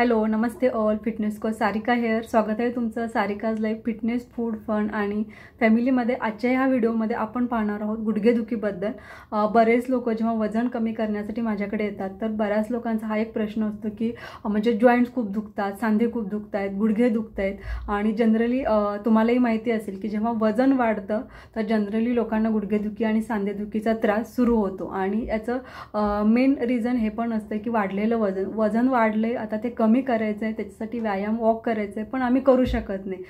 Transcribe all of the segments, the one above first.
Hello नमस्ते all, fitness coach Sarika here. स्वागत आहे तुमचं Sarika's life fitness food fun आणि फॅमिलीमध्ये. आजच्या ह्या व्हिडिओमध्ये आपण पाहणार आहोत गुडघेदुखीबद्दल. बरेच लोक जेव्हा वजन कमी करण्यासाठी माझ्याकडे येतात तर बऱ्याच लोकांचा हा एक प्रश्न असतो की म्हणजे जॉईंट्स खूप दुखतात, सांधे खूप दुखत आहेत, गुडघे दुखत आहेत. आणि जनरली तुम्हालाही माहिती असेल की जेव्हा वजन वाढतं तर जनरली लोकांना गुडघेदुखी आणि सांधेदुखीचा त्रास सुरू होतो. आणि याचं मेन रिझन हे पण असतं की वाढलेलं वजन वाढले, आता ते कमी करायचं आहे, त्याच्यासाठी व्यायाम वॉक करायचं आहे, पण आम्ही करू शकत नाही.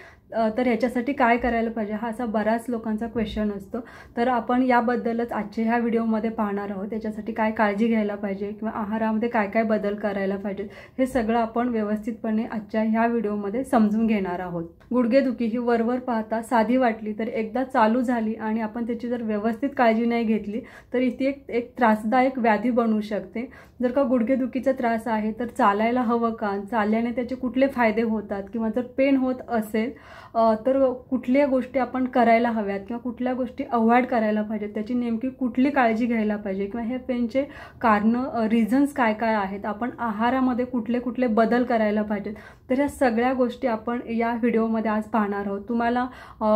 तर ह्याच्यासाठी काय करायला पाहिजे हा असा बऱ्याच लोकांचा क्वेश्चन असतो. तर आपण याबद्दलच आजच्या ह्या व्हिडिओमध्ये पाहणार आहोत. त्याच्यासाठी काय काळजी घ्यायला पाहिजे किंवा आहारामध्ये काय काय बदल करायला पाहिजे हे सगळं आपण व्यवस्थितपणे आजच्या ह्या व्हिडिओमध्ये समजून घेणार आहोत. गुडघेदुखी ही वरवर पाहता साधी वाटली तर एकदा चालू झाली आणि आपण त्याची जर व्यवस्थित काळजी नाही घेतली तर ती एक त्रासदायक व्याधी बनू शकते. जर का गुडघेदुखीचा त्रास आहे तर चालायला हवं का, चालल्याने त्याचे कुठले फायदे होतात, किंवा जर पेन होत असेल तर कुठल्या गोष्टी आपण करायला हव्यात किंवा कुठल्या गोष्टी अवॉइड करायला पाहिजेत, त्याची नेमकी कुठली काळजी घ्यायला पाहिजे, किंवा हे पेनचे कारणं रिझन्स काय काय आहेत, आपण आहारामध्ये कुठले कुठले बदल करायला पाहिजेत, तर या सगळ्या गोष्टी आपण या व्हिडिओमध्ये आज पाहणार आहोत. तुम्हाला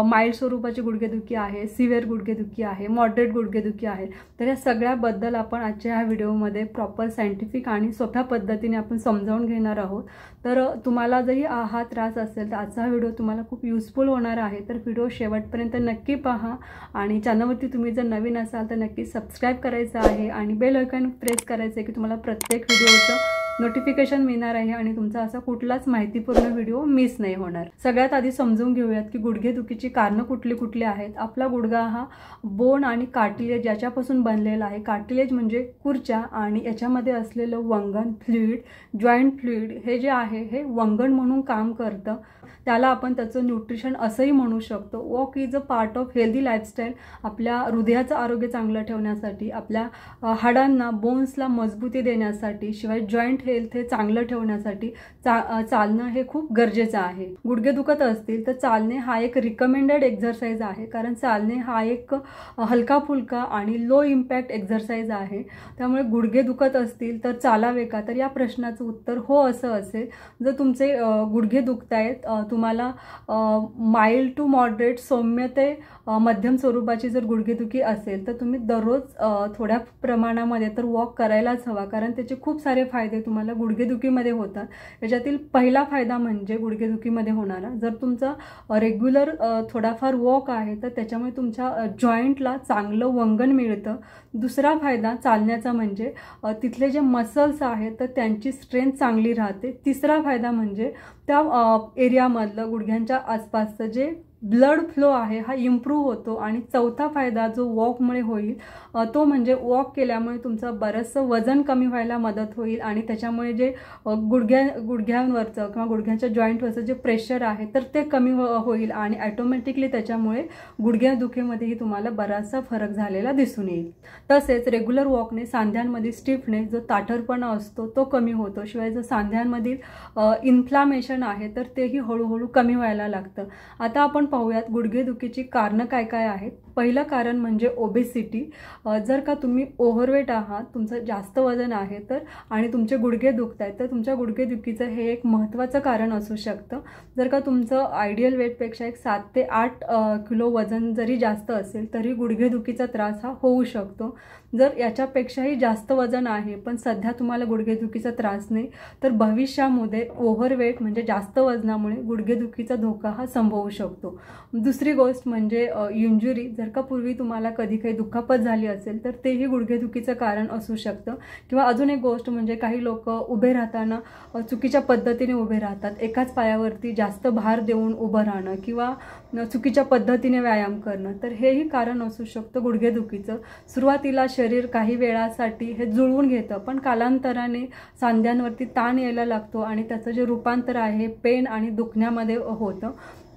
माइल्ड स्वरूपाची गुडघेदुखी आहे, सिव्हिअर गुडघेदुखी आहे, मॉडरेट गुडघेदुखी आहे, तर या सगळ्याबद्दल आपण आजच्या ह्या व्हिडिओमध्ये प्रॉपर सायंटिफिक आणि सोप्या पद्धतीने आपण समजावून घेणार आहोत. तर तुम्हाला जरी हा त्रास असेल तर आजचा व्हिडिओ तुम्हाला खूप युजफुल होणार आहे. तर व्हिडिओ शेवटपर्यंत नक्की पहा. आणि चॅनलवरती तुम्ही जर नवीन असाल तर नक्की सबस्क्राईब करायचं आहे आणि बेल आयकॉन प्रेस करायचं आहे की तुम्हाला प्रत्येक व्हिडिओचं नोटिफिकेशन मिळणार आहे आणि तुमचा असा कुठलाच माहितीपूर्ण व्हिडिओ मिस नाही होणार. सगळ्यात आधी समजून घेऊयात की गुडघेदुखीची कारणं कुठली कुठली आहेत. आपला गुडघा हा बोन आणि कार्टिलेज याच्यापासून बनलेला आहे. कार्टिलेज म्हणजे कुर्च्या, आणि याच्यामध्ये असलेलं वंगण फ्लुइड, जॉईंट फ्लुइड हे जे आहे हे वंगण म्हणून काम करतं. त्याला आपण त्याचं न्यूट्रिशन असंही म्हणू शकतो. Walk is a part of healthy lifestyle. आपल्या हृदयाचं आरोग्य चांगलं ठेवण्यासाठी, आपल्या हाडांना बोन्सला मजबूती देण्यासाठी, शिवाय जॉईंट हेल्थ हे चांगलं ठेवण्यासाठी चालणं हे खूप गरजेचं आहे. गुडघे दुखत असतील तर चालणे हा एक रिकमेंडेड एक्झरसाइज आहे, कारण चालणे हा एक हलका फुलका आणि लो इम्पॅक्ट एक्झरसाइज आहे. त्यामुळे गुडघे दुखत असतील तर चालावे का, तर या प्रश्नाचं उत्तर हो असं असेल. जर तुमचे गुडघे दुखत आहेत, तुम्हाला माइल्ड टू मॉडरेट, सौम्य ते मध्यम स्वरूपाची जर गुडघेदुखी असेल तर तुम्ही दररोज थोड्या प्रमाणामध्ये तर वॉक करायलाच हवा, कारण त्याचे खूप सारे फायदे तुम्हाला गुडघेदुखीमध्ये होतात. याच्यातील पहिला फायदा म्हणजे गुडघेदुखीमध्ये होणारा, जर तुमचा रेग्युलर थोडाफार वॉक आहे तर त्याच्यामुळे तुमच्या जॉईंटला चांगलं वंगण मिळतं. दुसरा फायदा चालण्याचा म्हणजे तिथले जे मसल्स आहेत तर त्यांची स्ट्रेंथ चांगली राहते. तिसरा फायदा म्हणजे त्या एरियामधलं गुडघ्यांच्या आसपासचं जे ब्लड फ्लो आहे हा इम्प्रूव्ह होतो. आणि चौथा फायदा जो वॉकमुळे होईल तो म्हणजे वॉक केल्यामुळे तुमचं बरंचसं वजन कमी व्हायला मदत होईल, आणि त्याच्यामुळे जे गुडघ्यांवरचं किंवा गुडघ्यांच्या जॉईंटवरचं जे प्रेशर आहे तर ते कमी होईल, आणि ॲटोमॅटिकली त्याच्यामुळे गुडघेदुखीमध्येही तुम्हाला बराचसा फरक झालेला दिसून येईल. तसेच रेग्युलर वॉकने सांध्यांमधील स्टिफनेस, जो ताठरपणा असतो तो कमी होतो. शिवाय जो सांध्यांमधील इन्फ्लामेशन आहे तर तेही हळूहळू कमी व्हायला लागतं. आता आपण पाहूयात गुडघेदुखीची कारणं काय काय आहेत. पहिलं कारण म्हणजे ओबेसिटी. जर का तुम्ही ओव्हरवेट आहात, तुमचं जास्त वजन आहे तर, आणि तुमचे गुडघे दुखत आहेत तर तुमच्या गुडघेदुखीचं हे एक महत्त्वाचं कारण असू शकतं. जर का तुमचं आयडियल वेटपेक्षा एक 7 ते 8 किलो वजन जरी जास्त असेल तरी गुडघेदुखीचा त्रास हा होऊ शकतो. जर याच्यापेक्षाही जास्त वजन आहे पण सध्या तुम्हाला गुडघेदुखीचा त्रास नाही तर भविष्यामध्ये ओव्हरवेट म्हणजे जास्त वजनामुळे गुडघेदुखीचा धोका हा संभवू शकतो. दुसरी गोष्ट म्हणजे इंजुरी. जर का पूर्वी तुम्हाला कधी काही दुखापत झाली असेल तर तेही गुडघेदुखीचं कारण असू शकतं. किंवा अजून एक गोष्ट म्हणजे काही लोक उभे राहताना चुकीच्या पद्धतीने उभे राहतात, एकाच पायावरती जास्त भार देऊन उभं राहणं किंवा चुकीच्या पद्धतीने व्यायाम करणं, तर हेही कारण असू शकतं गुडघेदुखीचं. सुरुवातीला शरीर काही वेळासाठी हे जुळवून घेतं, पण कालांतराने सांध्यांवरती ताण यायला लागतो आणि त्याचं जे रूपांतर आहे पेन आणि दुखण्यामध्ये होतं.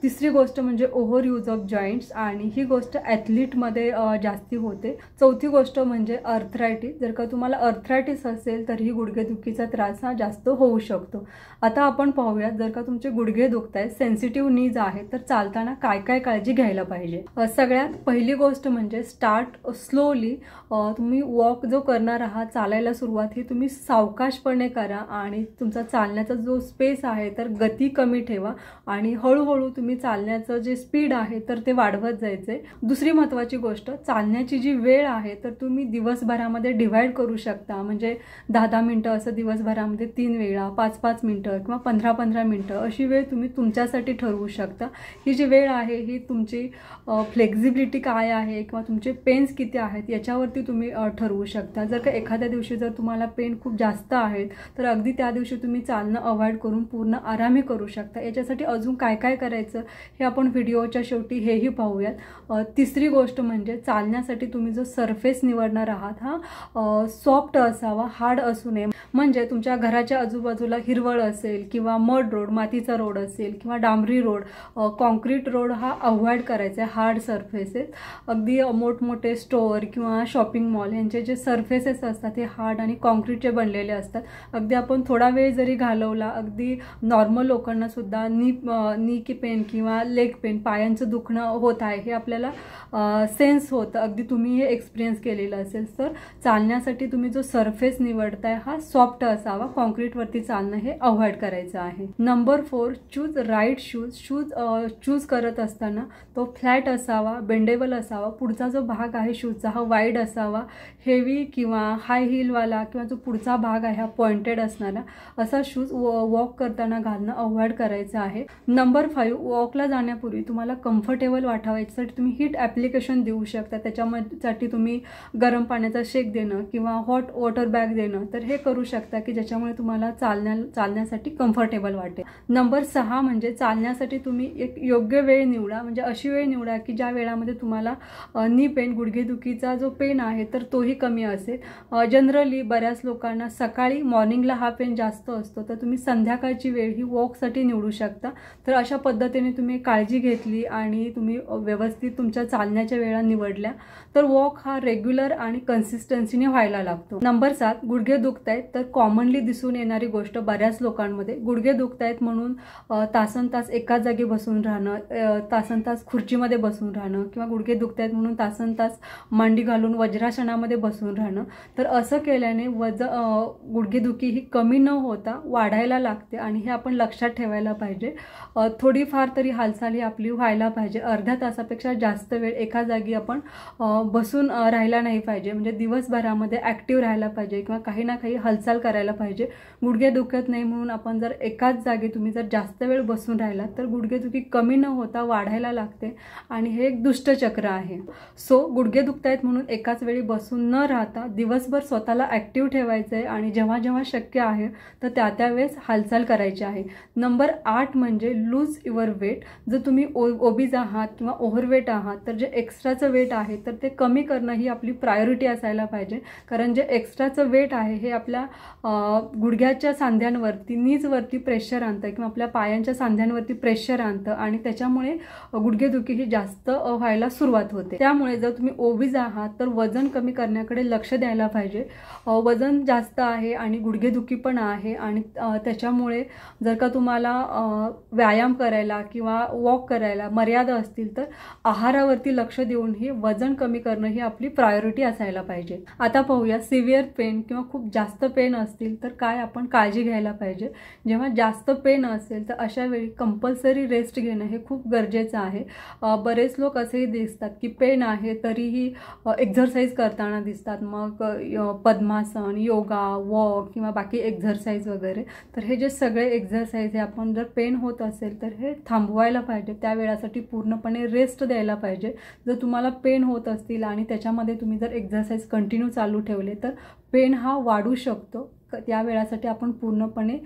तिसरी गोष्ट म्हणजे ओव्हर यूज ऑफ जॉईंट्स, आणि ही गोष्ट ॲथलीटमध्ये जास्ती होते. चौथी गोष्ट म्हणजे अर्थरायटिस. जर का तुम्हाला अर्थरायटिस असेल तर ही गुडघेदुखीचा त्रास हा जास्त होऊ शकतो. आता आपण पाहूयात, जर का तुमचे गुडघे दुखत आहेत, सेन्सिटिव्ह नीज आहे, तर चालताना काय काय काळजी घ्यायला पाहिजे. सगळ्यात पहिली गोष्ट म्हणजे स्टार्ट स्लोली. तुम्ही वॉक जो करणार आहात, चालायला सुरुवात ही तुम्ही सावकाशपणे करा आणि तुमचा चालण्याचा जो स्पेस आहे तर गती कमी ठेवा आणि हळूहळू तुम्ही चालण्याचं जे स्पीड आहे तर ते वाढवत जायचे. दुसरी महत्त्वाची गोष्ट, चालण्याची जी वेळ आहे तर तुम्ही दिवसभरामध्ये डिव्हाइड करू शकता. म्हणजे 10-10 मिनटं असं दिवसभरामध्ये 3 वेळा, 5-5 मिनटं किंवा 15-15 मिनटं अशी वेळ तुम्ही तुमच्यासाठी ठरवू शकता. ही जी वेळ आहे ही तुमची फ्लेक्झिबिलिटी काय आहे किंवा तुमचे पेन्स किती आहेत याच्यावरती तुम्ही ठरवू शकता. जर का एखाद्या दिवशी जर तुम्हाला पेन खूप जास्त आहेत तर अगदी त्या दिवशी तुम्ही चालणं अवॉइड करून पूर्ण आरामी करू शकता. याच्यासाठी अजून काय काय करायचं हे आपण व्हिडिओच्या शेवटी हेही पाहूयात. तिसरी गोष्ट म्हणजे चालण्यासाठी तुम्ही जो सरफेस निवडणार आहात हा सॉफ्ट असावा, हार्ड असू नये. म्हणजे तुमच्या घराच्या आजूबाजूला हिरवळ असेल किंवा मड रोड, मातीचा रोड असेल किंवा डांबरी रोड, कॉन्क्रीट रोड हा अवॉइड करायचा आहे. हार्ड सरफेसेस, अगदी मोठमोठे स्टोअर किंवा शॉपिंग मॉल यांचे जे सरफेसेस असतात हे हार्ड आणि कॉन्क्रीटचे बनलेले असतात. अगदी आपण थोडा वेळ जरी घालवला, अगदी नॉर्मल लोकांना सुद्धा नी पेन किंवा लेग पेन, पायांचं दुखणं होत आहे हे आपल्याला सेन्स होतं. अगदी तुम्ही हे एक्सपिरियन्स केलेलं असेल. तर चालण्यासाठी तुम्ही जो सरफेस निवडताय हा सॉफ्ट असावा, कॉन्क्रीटवरती चालणं हे अवॉइड करायचं आहे. Number 4, choose right shoes. Choose करत असताना तो फ्लॅट असावा, बेंडेबल असावा. पुढचा जो भाग आहे शूजचा हा वाईड असावा. हेवी किंवा हाय हिलवाला किंवा जो पुढचा भाग आहे हा पॉइंटेड असणारा असा शूज वॉक करताना घालणं अवॉइड करायचं आहे. नंबर 5, वॉकला जाण्यापूर्वी तुम्हाला कम्फर्टेबल वाटावं याच्यासाठी तुम्ही हीट ॲप्लिकेशन देऊ शकता. त्याच्यासाठी तुम्ही गरम पाण्याचा शेक देणं किंवा हॉट वॉटर बॅग देणं तर हे करू शकता की ज्याच्यामुळे तुम्हाला चालण्यासाठी कम्फर्टेबल वाटेल. नंबर 6 म्हणजे चालण्यासाठी तुम्ही एक योग्य वेळ निवडा. म्हणजे अशी वेळ निवडा की ज्या वेळामध्ये तुम्हाला नी पेन, गुडघेदुखीचा जो पेन आहे तर तोही कमी असेल. जनरली बऱ्याच लोकांना सकाळी मॉर्निंगला हा पेन जास्त असतो, तर तुम्ही संध्याकाळची वेळ ही वॉकसाठी निवडू शकता. तर अशा पद्धतीने तुम्ही काळजी घेतली आणि तुम्ही व्यवस्थित तुमच्या चालण्याच्या वेळा निवडल्या तर वॉक हा रेग्युलर आणि कन्सिस्टन्सीने व्हायला लागतो. नंबर 7, गुडघे दुखत आहेत. तर कॉमनली दिसून येणारी गोष्ट बऱ्याच लोकांमध्ये, गुडघे दुखत आहेत म्हणून तासन तास एकाच जागी बसून राहणं, तासन तास खुर्चीमध्ये बसून राहणं किंवा गुडघे दुखत आहेत म्हणून तासन तास मांडी घालून वज्रासनामध्ये बसून राहणं. तर असं केल्याने गुडघेदुखी ही कमी न होता वाढायला लागते आणि हे आपण लक्षात ठेवायला पाहिजे. थोडीफार तरी हालचाल ही आपली व्हायला पाहिजे. अर्ध्या तासापेक्षा जास्त वेळ एका जागी आपण बसून राहायला नाही पाहिजे. म्हणजे दिवसभरामध्ये ॲक्टिव्ह राहायला पाहिजे किंवा काही ना काही हालचाल करायला पाहिजे. गुडघे दुखत नाही म्हणून आपण जर एकाच जागी तुम्ही जर जास्त वेळ बसून राहिला तर गुडघेदुखी कमी न होता वाढायला लागते आणि हे एक दुष्टचक्र आहे. सो गुडघे दुखत आहेत म्हणून एकाच वेळी बसून न राहता दिवसभर स्वतःला ॲक्टिव्ह ठेवायचं आहे आणि जेव्हा जेव्हा शक्य आहे तर त्या वेळेस हालचाल करायची आहे. नंबर 8 म्हणजे लूज युअर वेट. जर तुम्ही ओबीज आहात किंवा ओव्हरवेट आहात तर जे एक्स्ट्राचं वेट आहे तर ते कमी करणं ही आपली प्रायोरिटी असायला पाहिजे. कारण जे एक्स्ट्राचं वेट आहे हे आपल्या गुडघ्याच्या सांध्यांवरती, नीजवरती प्रेशर आणतं किंवा आपल्या पायांच्या सांध्यांवरती प्रेशर आणतं आणि त्याच्यामुळे गुडघेदुखी ही जास्त व्हायला सुरुवात होते. त्यामुळे जर तुम्ही ओबीज आहात तर वजन कमी करण्याकडे लक्ष द्यायला पाहिजे. वजन जास्त आहे आणि गुडघेदुखी पण आहे आणि त्याच्यामुळे जर का तुम्हाला व्यायाम करायला किंवा वॉक करायला मर्यादा असतील तर आहारावरती लक्ष देऊन ही वजन कमी करणं ही आपली प्रायोरिटी असायला पाहिजे. आता पाहूया सिव्हिअर पेन किंवा खूप जास्त पेन असतील तर काय आपण काळजी घ्यायला पाहिजे. जेव्हा जास्त पेन असेल तर अशा वेळी कंपल्सरी रेस्ट घेणं हे खूप गरजेचं आहे. बरेच लोक असेही दिसतात की पेन आहे तरीही एक्झरसाईज करताना दिसतात. मग पद्मासन, योगा, वॉक किंवा बाकी एक्झरसाईज वगैरे. तर हे जे सगळे एक्झरसाईज हे आपण जर पेन होत असेल तर हे थांबवायला पाहिजे. त्या वेळासाठी पूर्णपणे रेस्ट द्यायला पाहिजे. जर तुम्हाला पेन होत असतील आणि त्याच्यामध्ये तुम्ही जर एक्झरसाईज कंटिन्यू चालू ठेवले तर पेन हा वाढू शकतो. त्या वेळासाठी आपण पूर्णपणे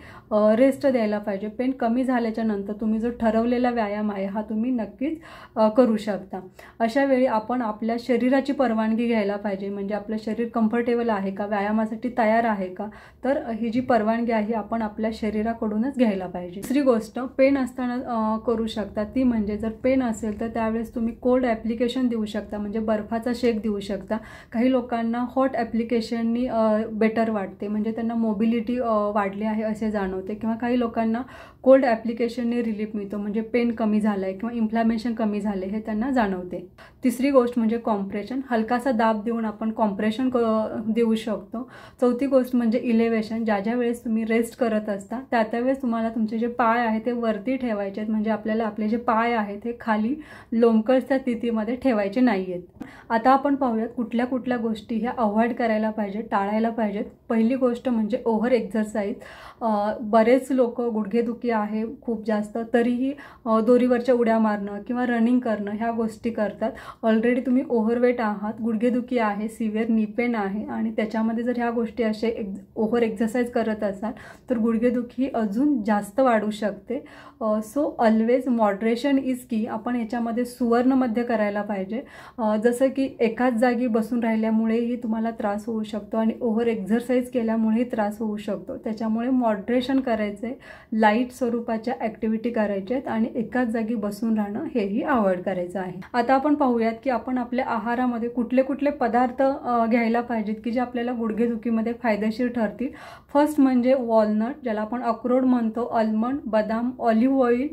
रेस्ट द्यायला पाहिजे. पेन कमी झाल्याच्या नंतर तुम्ही जो ठरवलेला व्यायाम आहे हा तुम्ही नक्कीच करू शकता. अशा वेळी आपण आपल्या शरीराची परवानगी घ्यायला पाहिजे. म्हणजे आपलं शरीर कम्फर्टेबल आहे का, व्यायामासाठी तयार आहे का, तर ही जी परवानगी आहे आपण आपल्या शरीराकडूनच घ्यायला पाहिजे. दुसरी गोष्ट पेन असताना करू शकता ती म्हणजे जर पेन असेल तर त्यावेळेस तुम्ही कोल्ड ॲप्लिकेशन देऊ शकता, म्हणजे बर्फाचा शेक देऊ शकता. काही लोकांना हॉट ॲप्लिकेशननी बेटर वाटते, म्हणजे त्यांना मोबिलिटी वाढली आहे असे जाणवते, किंवा काही लोकांना कोल्ड ॲप्लिकेशनने रिलीफ मिळतो, म्हणजे पेन कमी झालं आहे किंवा इन्फ्लॅमेशन कमी झाले हे त्यांना जाणवते. तिसरी गोष्ट म्हणजे कॉम्प्रेशन, हलकासा दाब देऊन आपण कॉम्प्रेशन देऊ शकतो. चौथी गोष्ट म्हणजे इलेव्हेशन, ज्या वेळेस तुम्ही रेस्ट करत असता त्यावेळेस तुम्हाला तुमचे जे पाय आहे ते वरती ठेवायचे आहेत, म्हणजे आपल्याला आपले जे पाय आहेत ते खाली लोंबकळत्या स्थितीमध्ये ठेवायचे नाही आहेत. आता आपण पाहूयात कुठल्या कुठल्या गोष्टी ह्या अवॉइड करायला पाहिजे, टाळायला पाहिजेत. पहिली गोष्ट म्हणजे ओव्हर एक्झरसाइज. बरेच लोक गुडघेदुखी आहे खूप जास्त तरीही दोरीवरच्या उड्या मारणं किंवा रनिंग करणं ह्या गोष्टी करतात. ऑलरेडी तुम्ही ओव्हरवेट आहात, गुडघेदुखी आहे, सिव्हिअर नी पेन आहे आणि त्याच्यामध्ये जर ह्या गोष्टी असे ओव्हर एक्झरसाइज करत असाल तर गुडघेदुखी अजून जास्त वाढू शकते. सो ऑलवेज मॉडरेशन इज की. आपण याच्यामध्ये सुवर्ण मध्य करायला पाहिजे. जसं की एकाच जागी बसून राहिल्यामुळेही तुम्हाला त्रास होऊ शकतो आणि ओव्हर एक्झरसाइज केल्यामुळेही त्रास होऊ शकतो. त्याच्यामुळे मॉडरेशन करायचे, लाईट स्वरूपाच्या ॲक्टिव्हिटी करायच्या आहेत आणि एकाच जागी बसून राहणं हेही अवॉइड करायचं आहे. आता आपण पाहूयात की आपण आपल्या आहारामध्ये कुठले कुठले पदार्थ घ्यायला पाहिजेत की जे आपल्याला गुडघेदुखीमध्ये फायदेशीर ठरतील. फर्स्ट म्हणजे वॉलनट, ज्याला आपण अक्रोड म्हणतो, आल्मंड, बदाम, ऑलिव्ह ऑइल,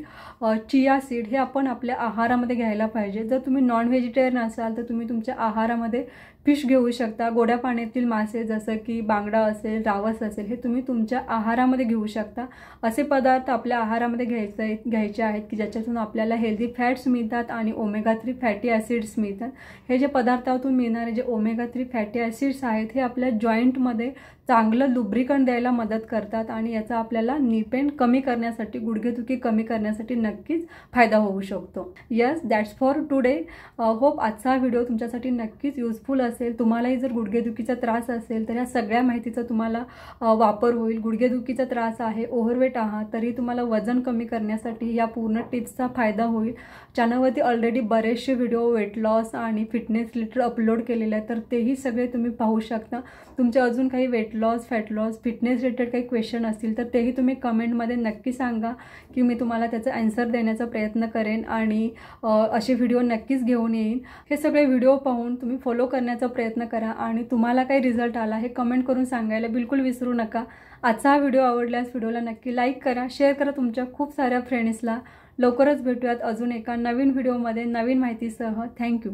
चिया सीड हे आपण आपल्या आहारामध्ये घ्यायला पाहिजे. जर तुम्ही नॉन व्हेजिटेरियन असाल तर तुम्ही तुमच्या आहारामध्ये फिश घेऊ शकता. गोड्या पाण्यातील मासे जसं की बांगडा असेल, रावस असेल हे तुम्ही तुमच्या आहारामध्ये घेऊ शकता. असे पदार्थ आपल्या आहारामध्ये घ्यायचे आहेत की ज्याच्यातून आपल्याला हेल्दी फॅट्स मिळतात आणि ओमेगा 3 फॅटी ॲसिड्स मिळतात. हे जे पदार्थातून मिळणारे जे ओमेगा 3 फॅटी ॲसिड्स आहेत हे आपल्या जॉईंटमध्ये चांगलं लुब्रिकंट द्यायला मदत करतात आणि याचा आपल्याला नी पेन कमी करण्यासाठी, गुडघेदुखी कमी करण्यासाठी नक्कीच फायदा होऊ शकतो. Yes, that's for today. Hope आजचा व्हिडिओ तुमच्यासाठी नक्कीच युजफुल असेल. तुम्हालाही जर गुडघेदुखीचा त्रास असेल तर या सगळ्या माहितीचा तुम्हाला वापर होईल. गुडघेदुखीचा त्रास आहे, ओव्हरवेट आहात तरी तुम्हाला वजन कमी करण्यासाठी या पूर्ण टिप्सचा फायदा होईल. चॅनलवरती ऑलरेडी बरेचसे व्हिडिओ वेट लॉस आणि फिटनेस रिलेटेड अपलोड केलेले आहेत, तर तेही सगळे तुम्ही पाहू शकता. तुमचे अजून काही weight loss, fat loss, fitness related काही क्वेश्चन असतील तर तेही तुम्ही कमेंटमध्ये नक्की सांगा की मी तुम्हाला त्याचा आन्सर देण्याचा प्रयत्न करेन आणि असे व्हिडिओ नक्कीच घेऊन येईन. हे सगळे व्हिडिओ पाहून तुम्ही फॉलो करण्याचा प्रयत्न करा आणि तुम्हाला काही रिझल्ट आला हे कमेंट करून सांगायला बिलकुल विसरू नका. आजचा हा व्हिडिओ आवडल्यास व्हिडिओला नक्की लाईक करा, शेअर करा तुमच्या खूप साऱ्या फ्रेंड्सला. लवकरच भेटूयात अजून एका नवीन व्हिडिओमध्ये नवीन माहितीसह. थँक्यू.